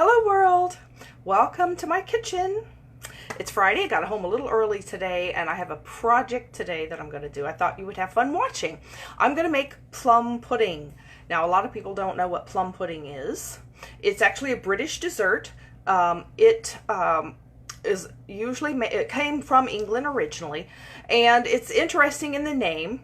Hello world! Welcome to my kitchen. It's Friday. I got home a little early today and I have a project today that I'm going to do. I thought you would have fun watching. I'm going to make plum pudding. Now a lot of people don't know what plum pudding is. It's actually a British dessert. It came from England originally, and it's interesting in the name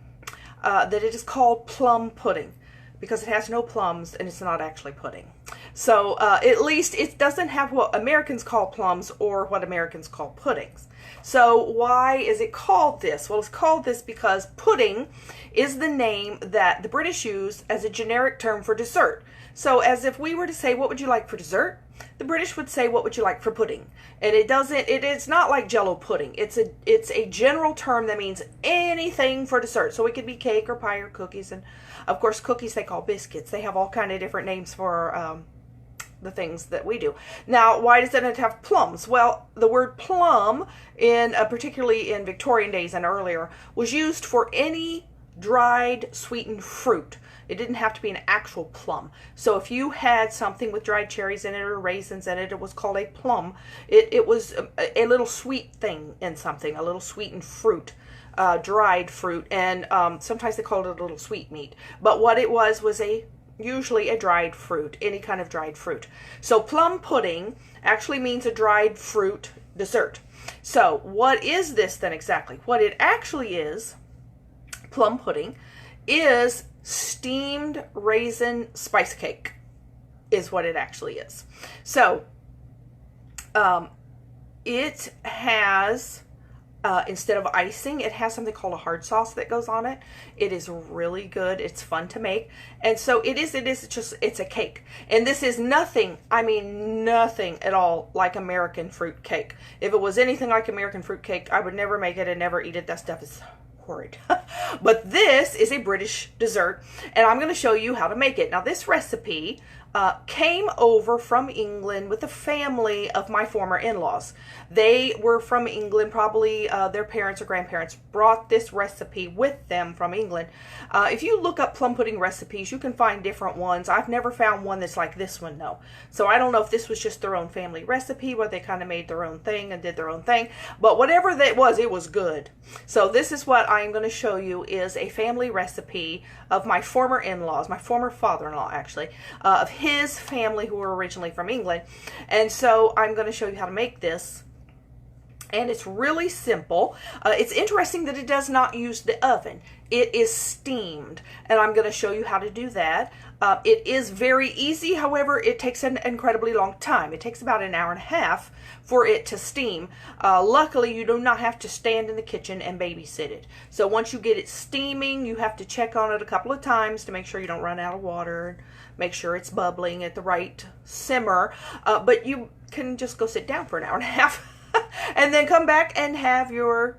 that it is called plum pudding, because it has no plums and it's not actually pudding. So at least it doesn't have what Americans call plums or what Americans call puddings. So why is it called this? Well, it's called this because pudding is the name that the British use as a generic term for dessert. So as if we were to say, what would you like for dessert? The British would say, what would you like for pudding? And it's not like Jello pudding. It's a general term that means anything for dessert. So it could be cake or pie or cookies. And of course, cookies they call biscuits. They have all kind of different names for the things that we do. Now, why does it have plums? Well, the word plum, particularly in Victorian days and earlier, was used for any dried sweetened fruit. It didn't have to be an actual plum. So if you had something with dried cherries in it or raisins in it, it was called a plum. It was a little sweet thing in something, a little sweetened fruit, dried fruit, and sometimes they called it a little sweetmeat. But what it was usually a dried fruit, any kind of dried fruit. So plum pudding actually means a dried fruit dessert. So what is this then exactly? What it actually is, plum pudding, is steamed raisin spice cake is what it actually is. So it has instead of icing, it has something called a hard sauce that goes on it. It is really good. It's fun to make. And so it's a cake. And this is nothing, I mean nothing at all like American fruit cake. If it was anything like American fruit cake, I would never make it and never eat it. That stuff is horrid. But this is a British dessert, and I'm going to show you how to make it. Now this recipe came over from England with the family of my former in-laws. They were from England, probably their parents or grandparents brought this recipe with them from England. If you look up plum pudding recipes, you can find different ones. I've never found one that's like this one, no. So I don't know if this was just their own family recipe where they kind of made their own thing and did their own thing, but whatever that was, it was good. So this is what I'm going to show you is a family recipe of my former in-laws, my former father-in-law actually, of his family who were originally from England. And so I'm going to show you how to make this. And it's really simple. It's interesting that it does not use the oven. It is steamed, and I'm going to show you how to do that. It is very easy. However, it takes an incredibly long time. It takes about an hour and a half for it to steam. Luckily, you do not have to stand in the kitchen and babysit it. So once you get it steaming, you have to check on it a couple of times to make sure you don't run out of water, make sure it's bubbling at the right simmer. But you can just go sit down for an hour and a half and then come back and have your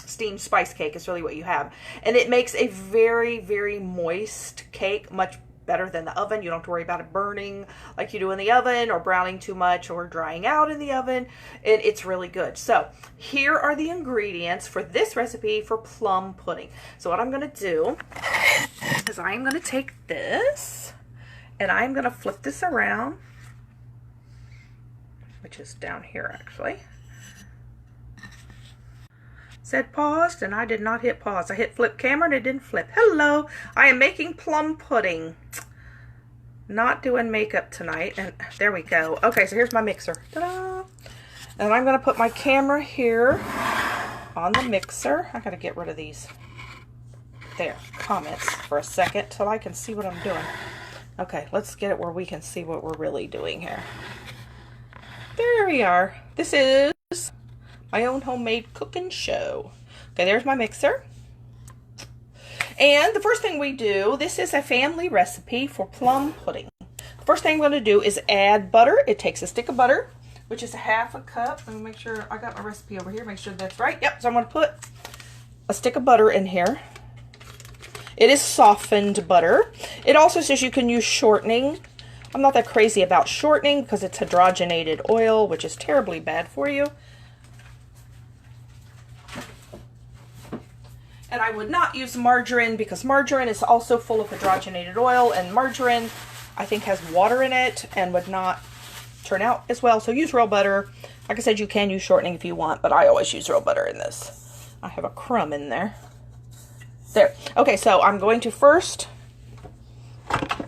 steamed spice cake. Is really what you have. And it makes a very, very moist cake, much better than the oven. You don't have to worry about it burning like you do in the oven, or browning too much, or drying out in the oven. And it's really good. So here are the ingredients for this recipe for plum pudding. So what I'm going to do is I'm going to take this and I'm going to flip this around, which is down here actually. Said paused, and I did not hit pause. I hit flip camera and it didn't flip. Hello, I am making plum pudding. Not doing makeup tonight. And there we go. Okay, so here's my mixer. Ta-da! And I'm going to put my camera here on the mixer. I got to get rid of these comments for a second till I can see what I'm doing. Okay, let's get it where we can see what we're really doing here. There we are. This is my own homemade cooking show. Okay, there's my mixer. And the first thing we do, this is a family recipe for plum pudding. The first thing I'm going to do is add butter. It takes a stick of butter, which is a half a cup. Let me make sure I got my recipe over here, make sure that's right. Yep, so I'm going to put a stick of butter in here. It is softened butter. It also says you can use shortening. I'm not that crazy about shortening because it's hydrogenated oil, which is terribly bad for you. And I would not use margarine because margarine is also full of hydrogenated oil, and margarine I think has water in it and would not turn out as well. So use real butter. Like I said, you can use shortening if you want, but I always use real butter in this. I have a crumb in there. There. Okay, so I'm going to first,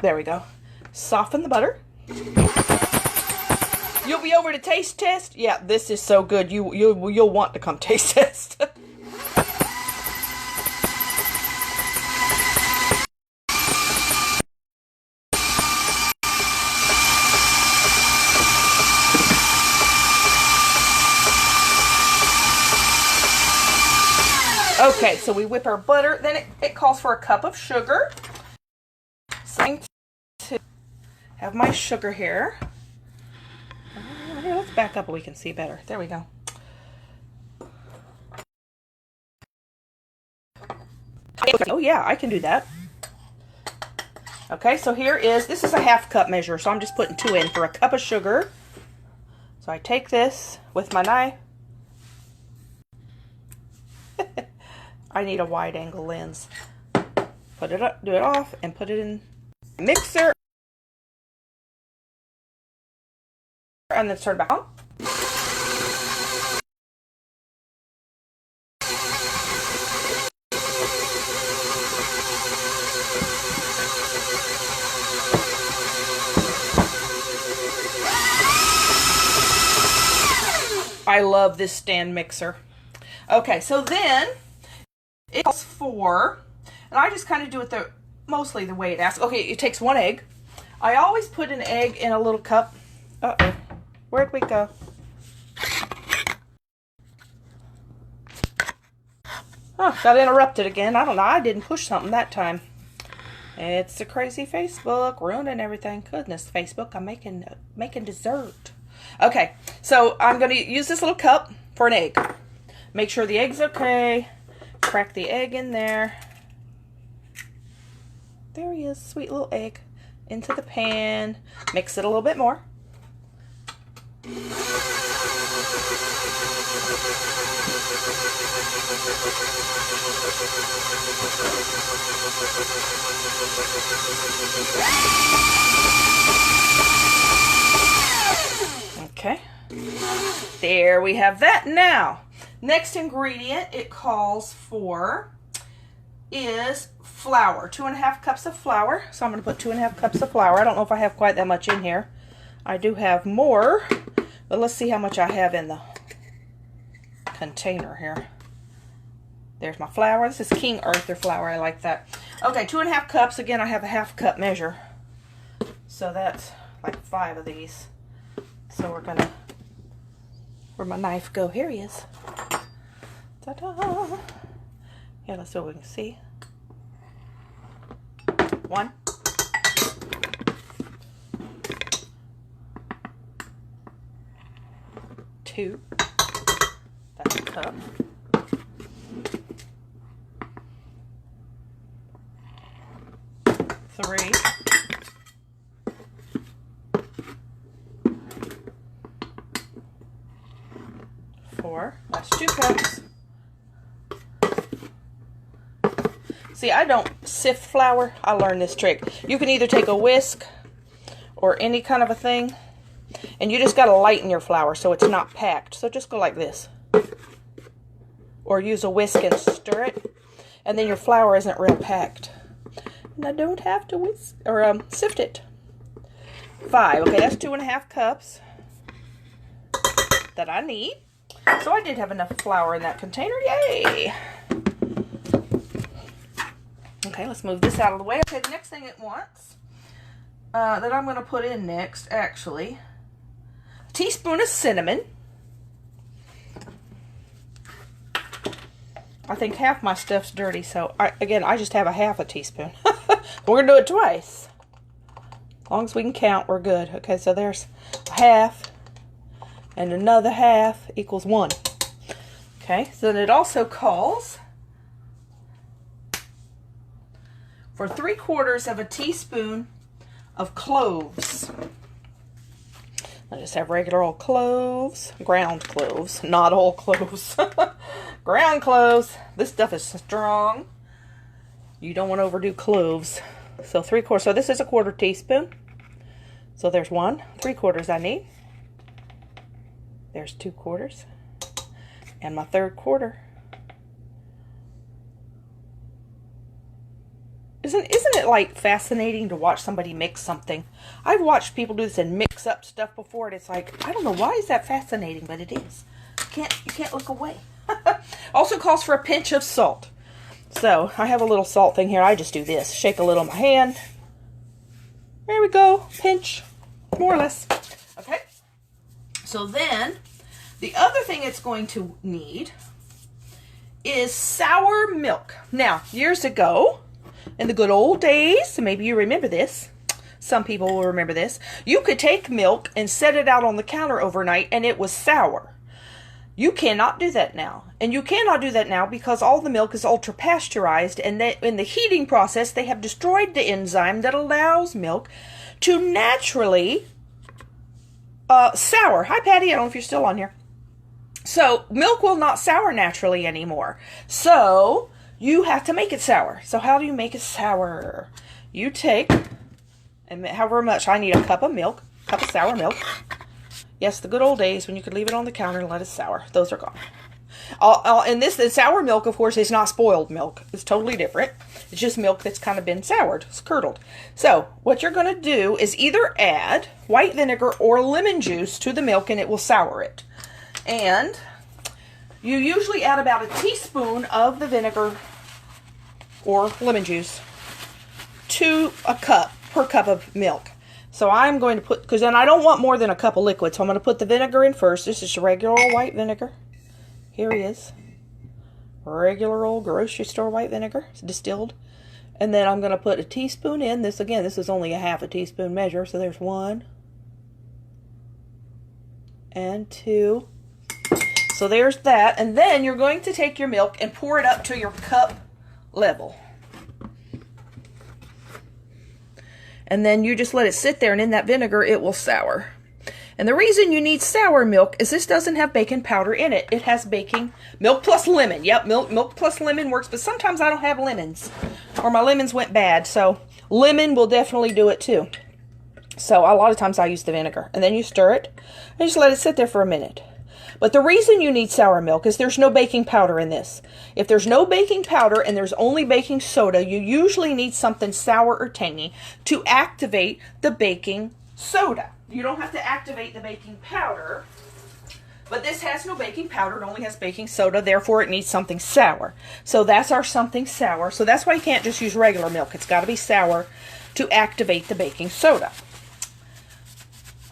there we go, soften the butter. You'll be over to taste test? Yeah, this is so good. You'll want to come taste test. Okay, so we whip our butter. Then it calls for a cup of sugar. So I'm going to have my sugar here. Here, let's back up so we can see better. There we go. Oh yeah, I can do that. Okay, so this is a half cup measure, so I'm just putting 2 in for a cup of sugar. So I take this with my knife. I need a wide angle lens. Put it up, do it off, and put it in the mixer. And then turn it back on. I love this stand mixer. Okay, so then it calls for, and I just kind of do it mostly the way it asks. Okay, it takes 1 egg. I always put an egg in a little cup. Uh-oh. Where'd we go? Oh, got interrupted again. I don't know. I didn't push something that time. It's a crazy Facebook ruining everything. Goodness, Facebook, I'm making dessert. Okay, so I'm going to use this little cup for an egg. Make sure the egg's okay. Crack the egg in there. There he is, sweet little egg. Into the pan. Mix it a little bit more. Okay. There we have that. Now, next ingredient it calls for is flour. 2½ cups of flour. So I'm going to put 2½ cups of flour. I don't know if I have quite that much in here. I do have more, but let's see how much I have in the container here. There's my flour. This is King Arthur flour. I like that. Okay, 2½ cups. Again, I have a ½ cup measure. So that's like 5 of these. So we're going to, where'd my knife go? Here he is. Ta-da! Yeah, let's see what we can see. 1. 2. That's a cup. 3. 4. That's 2 cups. See, I don't sift flour. I learned this trick. You can either take a whisk or any kind of a thing, and you just got to lighten your flour so it's not packed. So just go like this. Or use a whisk and stir it, and then your flour isn't real packed. And I don't have to whisk or sift it. 5. Okay, that's 2½ cups that I need. So I did have enough flour in that container. Yay! Okay, let's move this out of the way. Okay, the next thing it wants that I'm going to put in next, actually, a teaspoon of cinnamon. I think half my stuff's dirty, so I just have a ½ a teaspoon. We're going to do it twice. As long as we can count, we're good. Okay, so there's a ½ and another ½ equals 1. Okay, so then it also calls for 3/4 of a teaspoon of cloves. I just have regular old cloves, ground cloves, not whole cloves. Ground cloves. This stuff is strong. You don't want to overdo cloves. So 3/4. So this is a 1/4 teaspoon. So there's 1. 3/4 I need. There's 2/4. And my 3/4. Isn't it like fascinating to watch somebody mix something? I've watched people do this and mix up stuff before, and it's like, I don't know why is that fascinating, but it is. You can't look away. Also calls for a pinch of salt. So I have a little salt thing here. I just do this. Shake a little in my hand. There we go. Pinch. More or less. Okay. So then, the other thing it's going to need is sour milk. Now, years ago, in the good old days, maybe you remember this. Some people will remember this. You could take milk and set it out on the counter overnight and it was sour. You cannot do that now. And you cannot do that now because all the milk is ultra pasteurized, and in the heating process they have destroyed the enzyme that allows milk to naturally sour. Hi Patty, I don't know if you're still on here. So milk will not sour naturally anymore. So you have to make it sour. So how do you make it sour? You take, and however much, I need a cup of milk, cup of sour milk. Yes, the good old days when you could leave it on the counter and let it sour. Those are gone. And the sour milk, of course, is not spoiled milk. It's totally different. It's just milk that's kind of been soured. It's curdled. So what you're going to do is either add white vinegar or lemon juice to the milk and it will sour it. And you usually add about a teaspoon of the vinegar or lemon juice to a cup per cup of milk. So I'm going to put, because then I don't want more than a cup of liquid, so I'm going to put the vinegar in first. This is regular old white vinegar. Here he is. Regular old grocery store white vinegar. It's distilled. And then I'm going to put a teaspoon in. This, again, this is only a half a teaspoon measure, so there's 1 and 2. So there's that. And then you're going to take your milk and pour it up to your cup level. And then you just let it sit there, and in that vinegar it will sour. And the reason you need sour milk is this doesn't have baking powder in it. It has baking milk plus lemon. Yep, milk plus lemon works, but sometimes I don't have lemons, or my lemons went bad. So lemon will definitely do it too. So a lot of times I use the vinegar. And then you stir it and just let it sit there for a minute. But the reason you need sour milk is there's no baking powder in this. If there's no baking powder and there's only baking soda, you usually need something sour or tangy to activate the baking soda. You don't have to activate the baking powder, but this has no baking powder. It only has baking soda, therefore it needs something sour. So that's our something sour. So that's why you can't just use regular milk. It's got to be sour to activate the baking soda.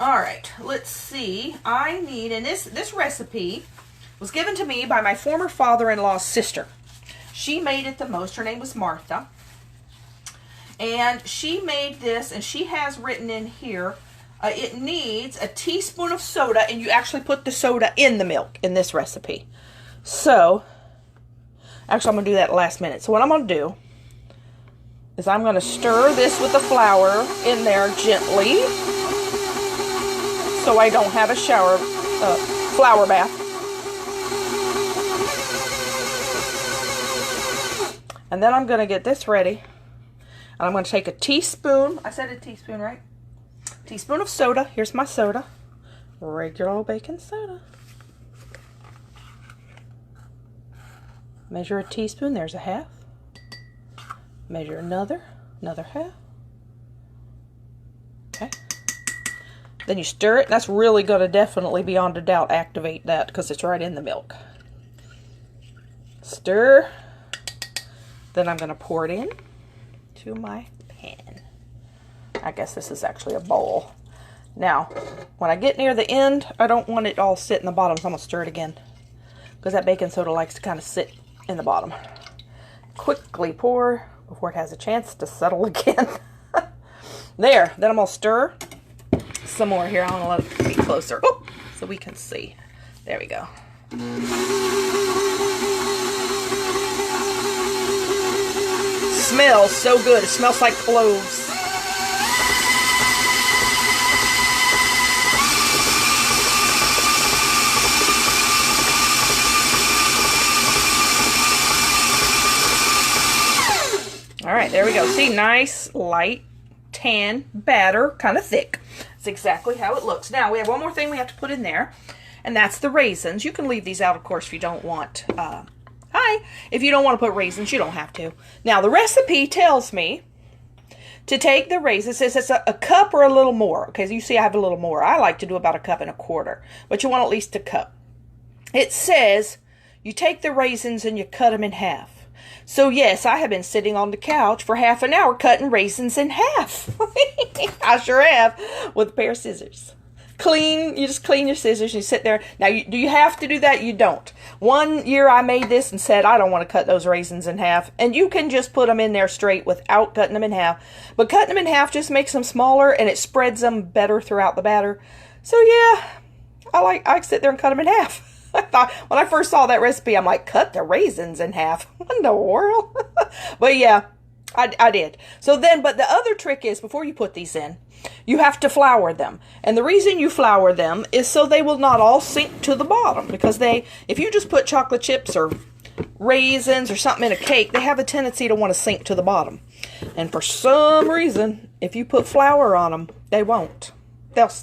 All right, let's see. I need, and this recipe was given to me by my former father-in-law's sister. She made it the most. Her name was Martha. And she made this, and she has written in here, it needs a teaspoon of soda, and you actually put the soda in the milk in this recipe. So, actually I'm going to do that last minute. So what I'm going to do is I'm going to stir this with the flour in there gently, so I don't have a flour bath. And then I'm going to get this ready. And I'm going to take a teaspoon, I said a teaspoon, right? Teaspoon of soda. Here's my soda. Regular old baking soda. Measure a teaspoon, there's a half. Measure another half. Okay. Then you stir it. That's really going to definitely, beyond a doubt, activate that because it's right in the milk. Stir. Then I'm going to pour it in to my pan. I guess this is actually a bowl. Now, when I get near the end, I don't want it all sit in the bottom, so I'm going to stir it again because that baking soda likes to kind of sit in the bottom. Quickly pour before it has a chance to settle again. There. Then I'm going to stir some more here. I'm going to let it be closer so we can see. There we go. Smells so good. It smells like cloves. All right, there we go. See, nice, light, tan batter, kind of thick. That's exactly how it looks. Now, we have one more thing we have to put in there, and that's the raisins. You can leave these out, of course, if you don't want, if you don't want to put raisins, you don't have to. Now, the recipe tells me to take the raisins. It says it's a cup or a little more. Okay, so you see I have a little more. I like to do about 1.25 cups, but you want at least a cup. It says you take the raisins and you cut them in half. So yes, I have been sitting on the couch for half an hour cutting raisins in half. I sure have, with a pair of scissors. You just clean your scissors and you sit there. Now, do you have to do that? You don't. One year I made this and said, I don't want to cut those raisins in half. And you can just put them in there straight without cutting them in half. But cutting them in half just makes them smaller and it spreads them better throughout the batter. So yeah, I sit there and cut them in half. I thought, when I first saw that recipe, I'm like, cut the raisins in half. What in the world? But yeah, I did. So then, but the other trick is, before you put these in, you have to flour them. And the reason you flour them is so they will not all sink to the bottom. Because if you just put chocolate chips or raisins or something in a cake, they have a tendency to want to sink to the bottom. And for some reason, if you put flour on them, they won't.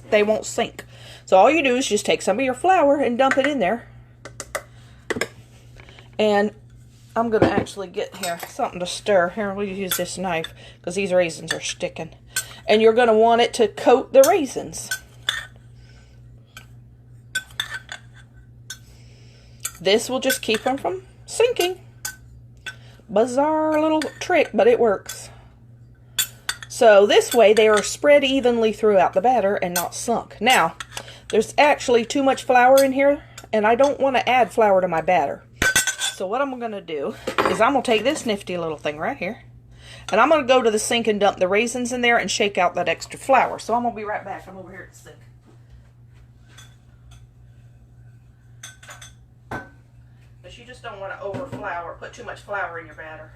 They won't sink. So all you do is just take some of your flour and dump it in there. And I'm going to actually get here something to stir. Here, we'll use this knife because these raisins are sticking. And you're going to want it to coat the raisins. This will just keep them from sinking. Bizarre little trick, but it works. So this way they are spread evenly throughout the batter and not sunk. Now, there's actually too much flour in here, and I don't want to add flour to my batter. So what I'm going to do is I'm going to take this nifty little thing right here, and I'm going to go to the sink and dump the raisins in there and shake out that extra flour. So I'm going to be right back. I'm over here at the sink. But you just don't want to over-flour, put too much flour in your batter.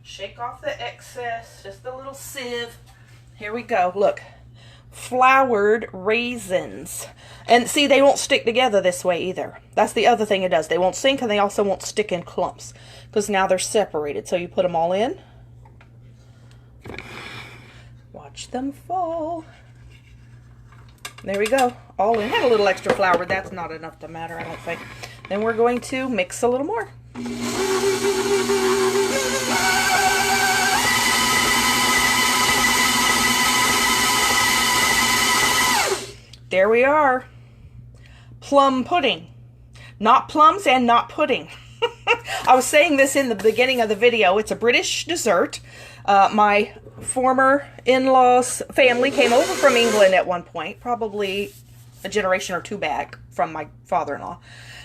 Shake off the excess, just a little sieve. Here we go, look. Floured raisins. And see, they won't stick together this way either. That's the other thing it does. They won't sink and they also won't stick in clumps. Because now they're separated. So you put them all in. Watch them fall. There we go. All in. Had a little extra flour. That's not enough to matter, I don't think. Then we're going to mix a little more. There we are. Plum pudding. Not plums and not pudding. I was saying this in the beginning of the video. It's a British dessert. My former in-laws family came over from England at one point, probably a generation or two back from my father-in-law.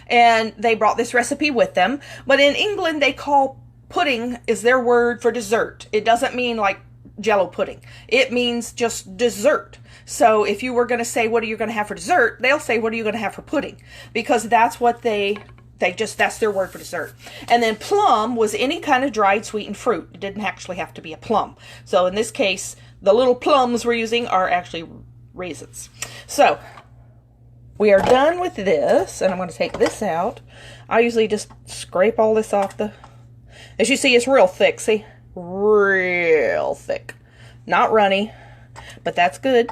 And they brought this recipe with them. But in England, they call pudding is their word for dessert. It doesn't mean like Jello pudding. It means just dessert. So if you were going to say, what are you going to have for dessert? They'll say, what are you going to have for pudding? Because that's what that's their word for dessert. And then plum was any kind of dried sweetened fruit. It didn't actually have to be a plum. So in this case, the little plums we're using are actually raisins. So we are done with this, and I'm going to take this out. I usually just scrape all this off as you see, it's real thick, see? Real thick. Not runny, but that's good.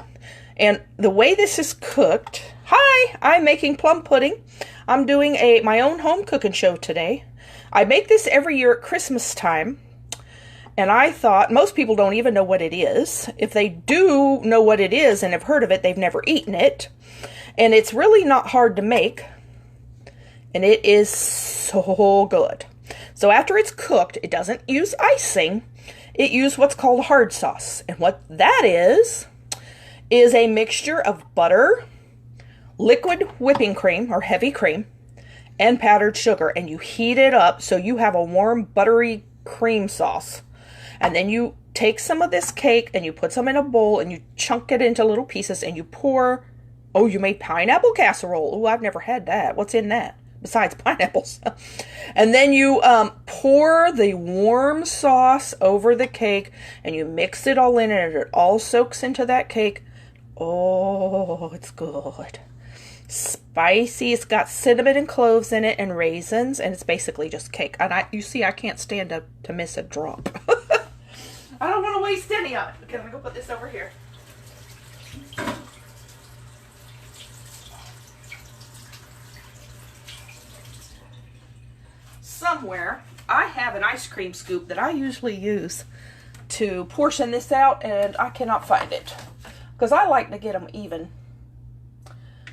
And the way this is cooked, hi, I'm making plum pudding. I'm doing my own home cooking show today. I make this every year at Christmas time. And I thought, most people don't even know what it is. If they do know what it is and have heard of it, they've never eaten it. And it's really not hard to make. And it is so good. So after it's cooked, it doesn't use icing. It uses what's called a hard sauce. And what that is a mixture of butter, liquid whipping cream or heavy cream, and powdered sugar. And you heat it up so you have a warm, buttery cream sauce. And then you take some of this cake and you put some in a bowl and you chunk it into little pieces and you pour. Oh, you made pineapple casserole. Oh, I've never had that. What's in that? Besides pineapples. And then you pour the warm sauce over the cake and you mix it all in and it all soaks into that cake. Oh, it's good. Spicy. It's got cinnamon and cloves in it and raisins, and it's basically just cake. And you see, I can't stand to miss a drop. I don't want to waste any of it. Okay, I'm going to go put this over here. somewhere I have an ice cream scoop that I usually use to portion this out, and I cannot find it because I like to get them even.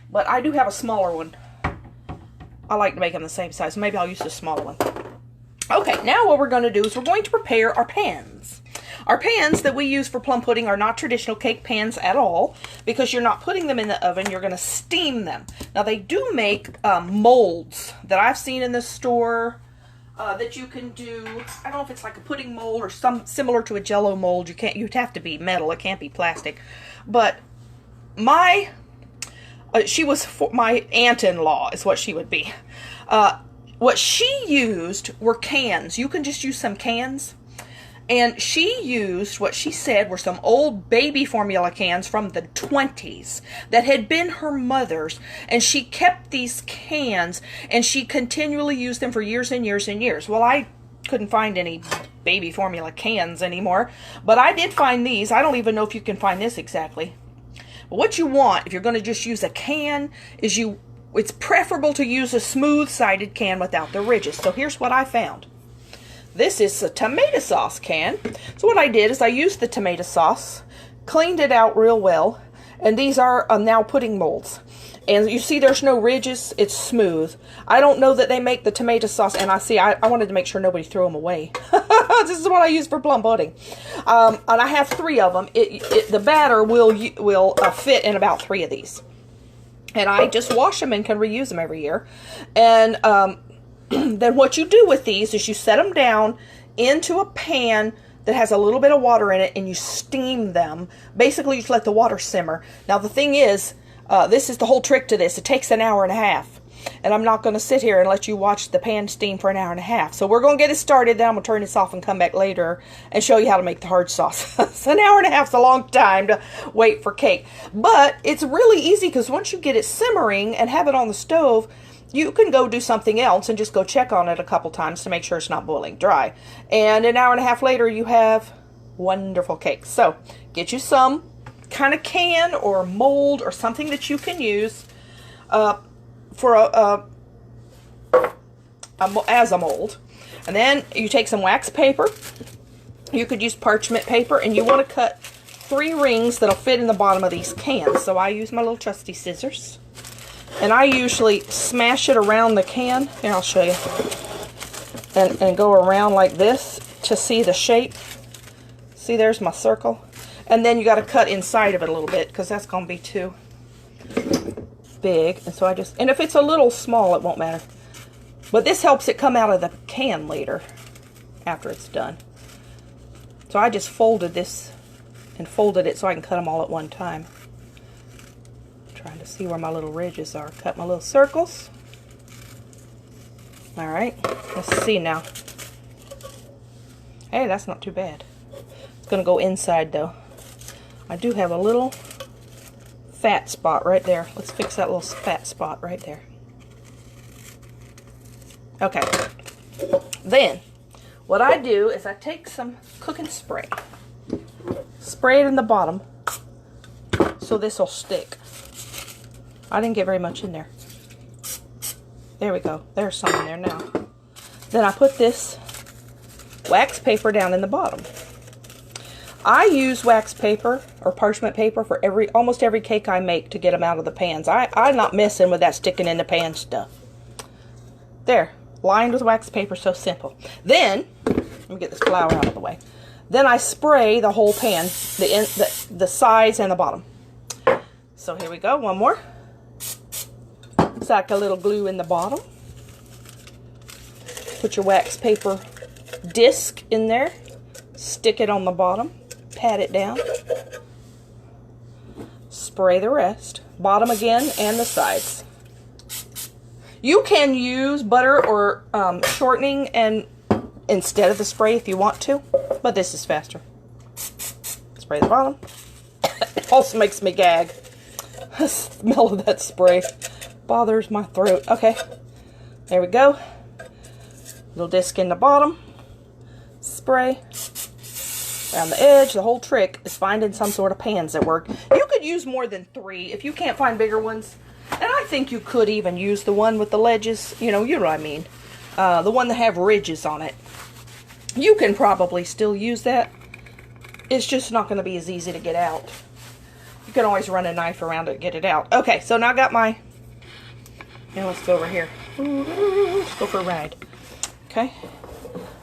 But I do have a smaller one. I like to make them the same size. Maybe I'll use the smaller one. Okay, now what we're going to do is we're going to prepare our pans. Our pans that we use for plum pudding are not traditional cake pans at all, because you're not putting them in the oven, you're going to steam them. Now they do make molds that I've seen in the store that you can do. I don't know if it's like a pudding mold or some similar to a Jello mold. You'd have to be metal, it can't be plastic. But my my aunt-in-law is what she would be. What she used were cans. You can just use some cans. And she used what she said were some old baby formula cans from the 20s that had been her mother's. And she kept these cans and she continually used them for years and years and years. Well, I couldn't find any baby formula cans anymore, but I did find these. I don't even know if you can find this exactly. But what you want, if you're going to just use a can, is it's preferable to use a smooth-sided can without the ridges. So here's what I found. This is a tomato sauce can. So what I did is I used the tomato sauce, cleaned it out real well, and these are now pudding molds. And you see there's no ridges, it's smooth. I don't know that they make the tomato sauce, and I wanted to make sure nobody threw them away. This is what I use for plum pudding. And I have 3 of them. The batter will fit in about 3 of these. And I just wash them and can reuse them every year. And then what you do with these is you set them down into a pan that has a little bit of water in it, and you steam them. Basically, you just let the water simmer. Now, the thing is, this is the whole trick to this. It takes an hour and a half. And I'm not going to sit here and let you watch the pan steam for an hour and a half. So we're going to get it started. Then I'm going to turn this off and come back later and show you how to make the hard sauce. So an hour and a half is a long time to wait for cake. But it's really easy, because once you get it simmering and have it on the stove, you can go do something else and just go check on it a couple times to make sure it's not boiling dry. And an hour and a half later, you have wonderful cake. So get you some kind of can or mold or something that you can use for as a mold. And then you take some wax paper. You could use parchment paper, and you want to cut 3 rings that'll fit in the bottom of these cans. So I use my little trusty scissors. And I usually smash it around the can. Here, I'll show you. And go around like this to see the shape. See, there's my circle. And then you got to cut inside of it a little bit, because that's going to be too big. And so and if it's a little small, it won't matter. But this helps it come out of the can later, after it's done. So I just folded this and folded it so I can cut them all at one time. Trying to see where my little ridges are. Cut my little circles. Alright, let's see now. Hey, that's not too bad. It's going to go inside though. I do have a little fat spot right there. Let's fix that little fat spot right there. Okay. Then, what I do is I take some cooking spray. Spray it in the bottom so this will stick. I didn't get very much in there. There we go. There's some in there now. Then I put this wax paper down in the bottom. I use wax paper or parchment paper for almost every cake I make to get them out of the pans. I'm not messing with that sticking in the pan stuff. There. Lined with wax paper. So simple. Then, let me get this flour out of the way. Then I spray the whole pan, the sides and the bottom. So here we go. One more. Sack a little glue in the bottom. Put your wax paper disc in there. Stick it on the bottom. Pat it down. Spray the rest. Bottom again and the sides. You can use butter or shortening instead of the spray if you want to, but this is faster. Spray the bottom. It also makes me gag. The smell of that spray bothers my throat. Okay, there we go. Little disc in the bottom. Spray around the edge. The whole trick is finding some sort of pans that work. You could use more than 3 if you can't find bigger ones. And I think you could even use the one with the ledges. You know what I mean. The one that have ridges on it. You can probably still use that. It's just not going to be as easy to get out. You can always run a knife around it and get it out. Okay, so now I got my... Now let's go over here. Let's go for a ride. Okay.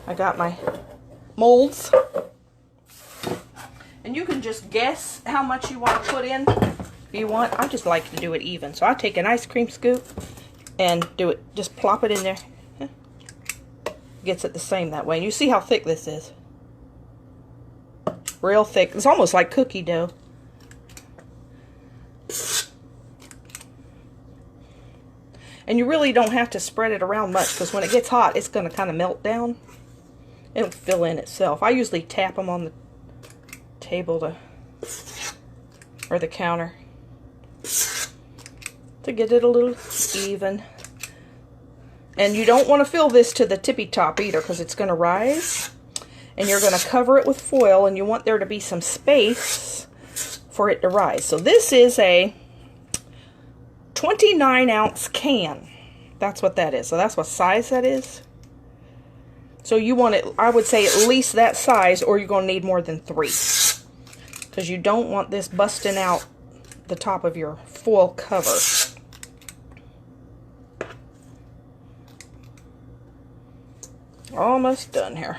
I got my molds. And you can just guess how much you want to put in. If you want, I just like to do it even. So I take an ice cream scoop and do it. Just plop it in there. Gets it the same that way. And you see how thick this is. Real thick. It's almost like cookie dough. And you really don't have to spread it around much, because when it gets hot, it's going to kind of melt down. It'll fill in itself. I usually tap them on the table or the counter to get it a little even. And you don't want to fill this to the tippy top either, because it's going to rise. And you're going to cover it with foil, and you want there to be some space for it to rise. So this is a 29-ounce can. That's what that is. So that's what size that is. So you want it, I would say, at least that size, or you're going to need more than 3. Because you don't want this busting out the top of your foil cover. Almost done here.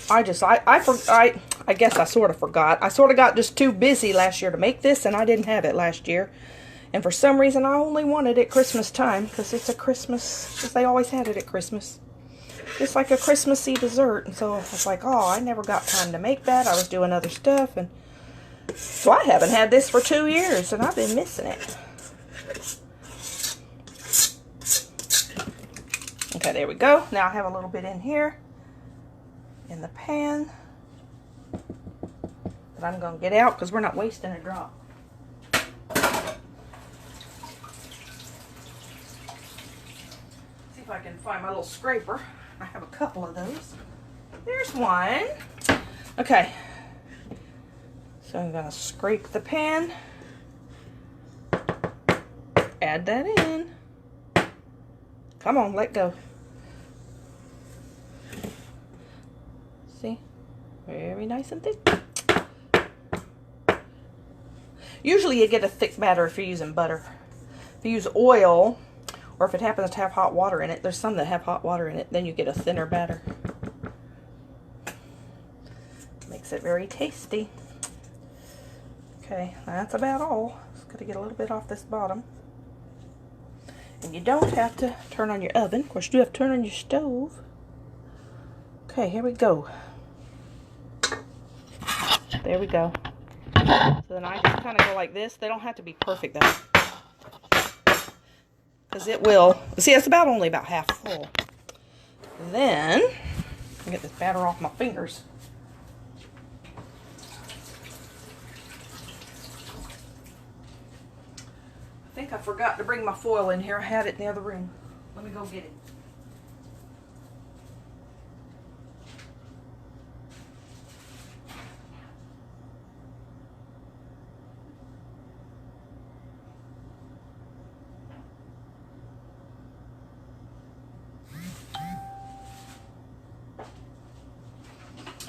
I guess I sort of forgot. I sort of got just too busy last year to make this, and I didn't have it last year. And for some reason, I only wanted it Christmas time, because it's a Christmas, because they always had it at Christmas. It's like a Christmassy dessert. And so I was like, oh, I never got time to make that. I was doing other stuff. And so I haven't had this for 2 years, and I've been missing it. Okay, there we go. Now I have a little bit in here in the pan that I'm going to get out, because we're not wasting a drop. See if I can find my little scraper. I have a couple of those. There's one. Okay. So I'm going to scrape the pan. Add that in. Come on, let go. See? Very nice and thick. Usually you get a thick batter if you're using butter. If you use oil, or if it happens to have hot water in it, there's some that have hot water in it, then you get a thinner batter. Makes it very tasty. Okay, that's about all. Just got to get a little bit off this bottom. And you don't have to turn on your oven. Of course, you do have to turn on your stove. Okay, here we go. There we go. So then I just kind of go like this. They don't have to be perfect, though. Because it will. See, it's only about half full. Then, I'll get this batter off my fingers. I think I forgot to bring my foil in here. I had it in the other room. Let me go get it.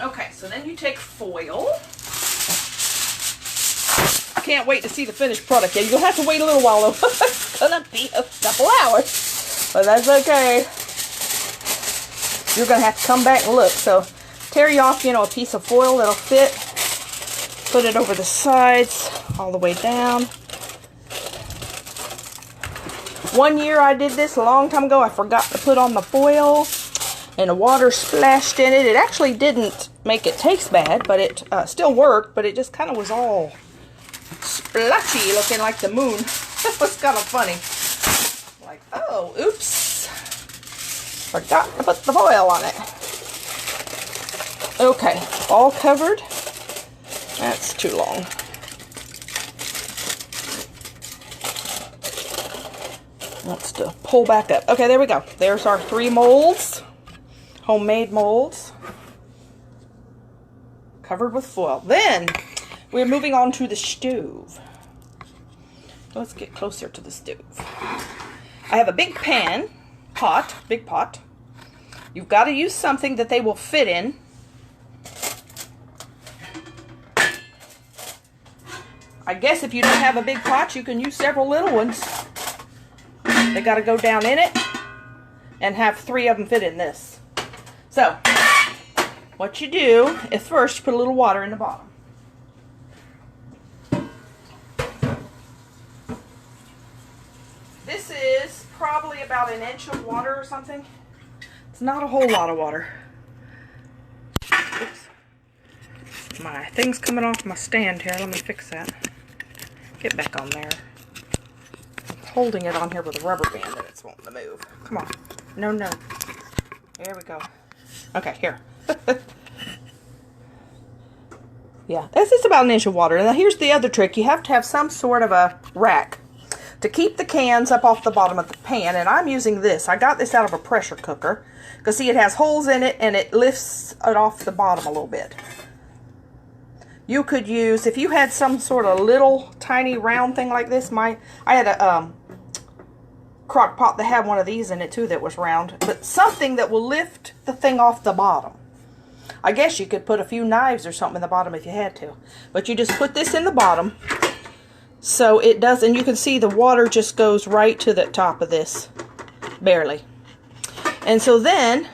Okay, so then you take foil. I can't wait to see the finished product. Yeah, you're going to have to wait a little while, though. It's going to be a couple hours. But that's okay. You're going to have to come back and look. So, tear you off, a piece of foil that'll fit. Put it over the sides, all the way down. One year I did this a long time ago. I forgot to put on the foil. And the water splashed in it. It actually didn't make it taste bad, but it still worked. But it just kind of was all splashy, looking like the moon. It was kind of funny. Like, oh, oops. Forgot to put the foil on it. Okay, all covered. That's too long. Let's pull back up. Okay, there we go. There's our 3 molds. Homemade molds. Covered with foil. Then, we're moving on to the stove. Let's get closer to the stove. I have a big pan. pot, big pot. You've got to use something that they will fit in. I guess if you don't have a big pot, you can use several little ones. They got to go down in it and have 3 of them fit in this. So, what you do is first you put a little water in the bottom. This is probably about 1 inch of water or something. It's not a whole lot of water. Oops. My thing's coming off my stand here. Let me fix that. Get back on there. I'm holding it on here with a rubber band and it's wanting to move. Come on. No, no. There we go. Okay, here. Yeah, this is about 1 inch of water. Now here's the other trick. You have to have some sort of a rack to keep the cans up off the bottom of the pan, and I'm using this. I got this out of a pressure cooker because see, it has holes in it and it lifts it off the bottom a little bit. You could use, if you had some sort of little tiny round thing like this, I had a crock pot that had one of these in it too that was round, but something that will lift the thing off the bottom. I guess you could put a few knives or something in the bottom if you had to, but you just put this in the bottom so it does, and you can see the water just goes right to the top of this, barely. And so then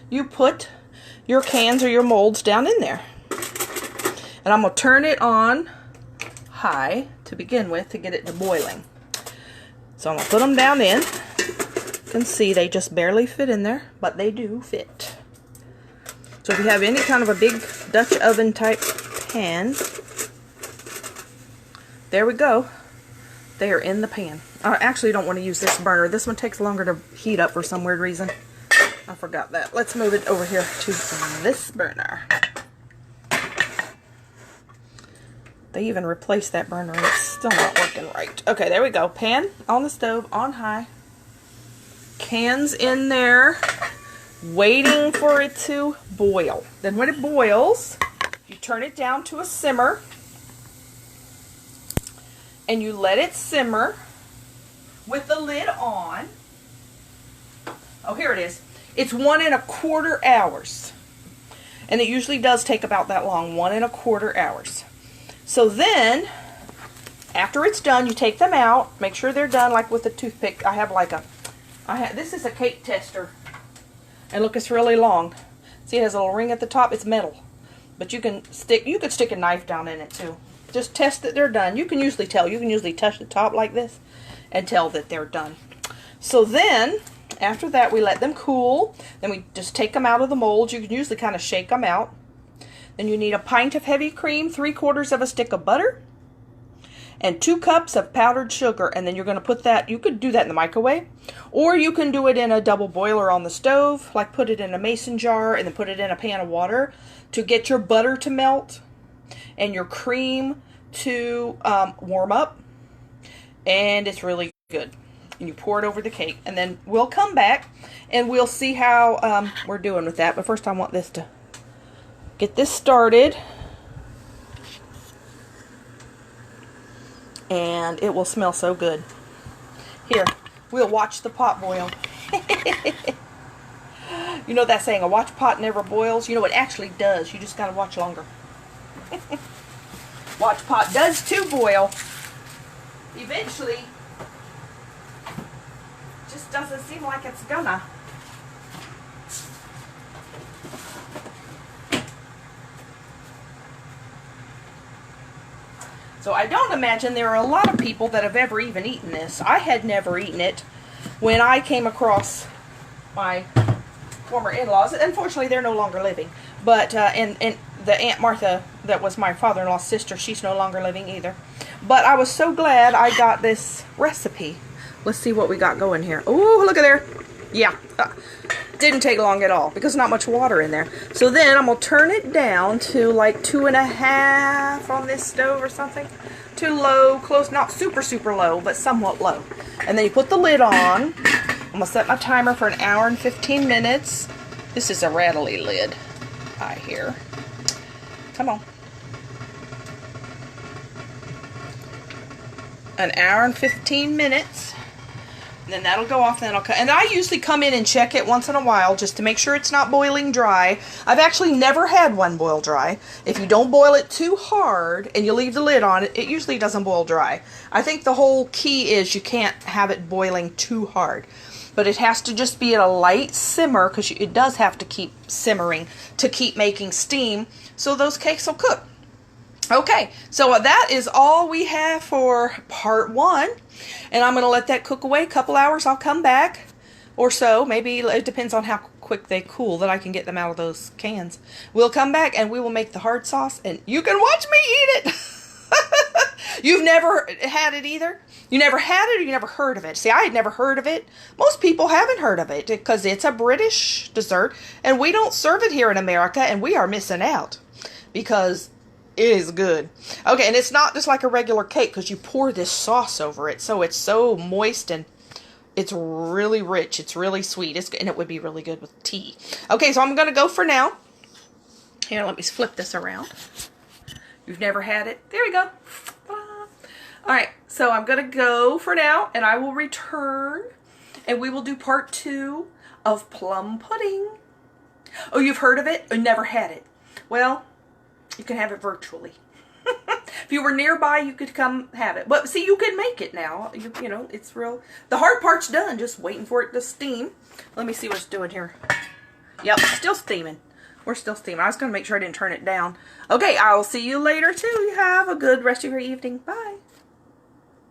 you put your cans or your molds down in there. And I'm going to turn it on high to begin with to get it to boiling. So I'm going to put them down in. You can see they just barely fit in there, but they do fit. So if you have any kind of a big Dutch oven type pan, there we go. They are in the pan. I actually don't want to use this burner. This one takes longer to heat up for some weird reason. I forgot that. Let's move it over here to this burner. They even replaced that burner and it's still not working right. Okay, there we go. Pan on the stove, on high. Cans in there, waiting for it to boil. Then when it boils, you turn it down to a simmer. And you let it simmer with the lid on. Oh, here it is. It's 1 1/4 hours. And it usually does take about that long, 1 1/4 hours. So then, after it's done, you take them out. Make sure they're done, like with a toothpick. I have like this is a cake tester. And look, it's really long. See, it has a little ring at the top. It's metal. But you could stick a knife down in it too. Just test that they're done. You can usually tell. You can usually touch the top like this and tell that they're done. So then, after that, we let them cool. Then we just take them out of the mold. You can usually kind of shake them out. Then you need a pint of heavy cream, 3/4 of a stick of butter, and 2 cups of powdered sugar. And then you're going to put that, you could do that in the microwave, or you can do it in a double boiler on the stove, like put it in a mason jar and then put it in a pan of water to get your butter to melt and your cream to warm up. And it's really good. And you pour it over the cake. And then we'll come back and we'll see how we're doing with that. But first I want this to get this started. And it will smell so good. Here, we'll watch the pot boil. You know that saying, a watch pot never boils? You know, it actually does. You just got to watch longer. Watch pot does too boil. Eventually, just doesn't seem like it's gonna. So I don't imagine there are a lot of people that have ever even eaten this. I had never eaten it when I came across my former in-laws. Unfortunately, they're no longer living. But, and the Aunt Martha that was my father-in-law's sister, she's no longer living either. But I was so glad I got this recipe. Let's see what we got going here. Oh, look at there. Yeah, didn't take long at all because not much water in there. So then I'm going to turn it down to like 2.5 on this stove or something. Too low, close, not super, super low, but somewhat low. And then you put the lid on. I'm going to set my timer for 1 hour and 15 minutes. This is a rattly lid, I hear. Come on. 1 hour and 15 minutes. Then that'll go off, then I'll cut. And I usually come in and check it once in a while just to make sure it's not boiling dry. I've actually never had one boil dry. If you don't boil it too hard and you leave the lid on it, it usually doesn't boil dry. I think the whole key is you can't have it boiling too hard. But it has to just be at a light simmer, because it does have to keep simmering to keep making steam so those cakes will cook. Okay, so that is all we have for part 1. And I'm going to let that cook away a couple hours. I'll come back or so. Maybe it depends on how quick they cool that I can get them out of those cans. We'll come back and we will make the hard sauce and you can watch me eat it. You've never had it either? You never had it or you never heard of it? See, I had never heard of it. Most people haven't heard of it because it's a British dessert and we don't serve it here in America, and we are missing out because it is good. Okay, and it's not just like a regular cake because you pour this sauce over it, so it's so moist and it's really rich. It's really sweet. And it would be really good with tea. Okay, so I'm going to go for now. Here, let me flip this around. You've never had it? There you go. Alright, so I'm going to go for now, and I will return, and we will do part 2 of plum pudding. Oh, you've heard of it? Or never had it? Well, you can have it virtually. If you were nearby, you could come have it. But see, you can make it now. You know, it's real. The hard part's done, just waiting for it to steam. Let me see what it's doing here. Yep, still steaming. We're still steaming. I was going to make sure I didn't turn it down. Okay, I will see you later, too. You have a good rest of your evening. Bye.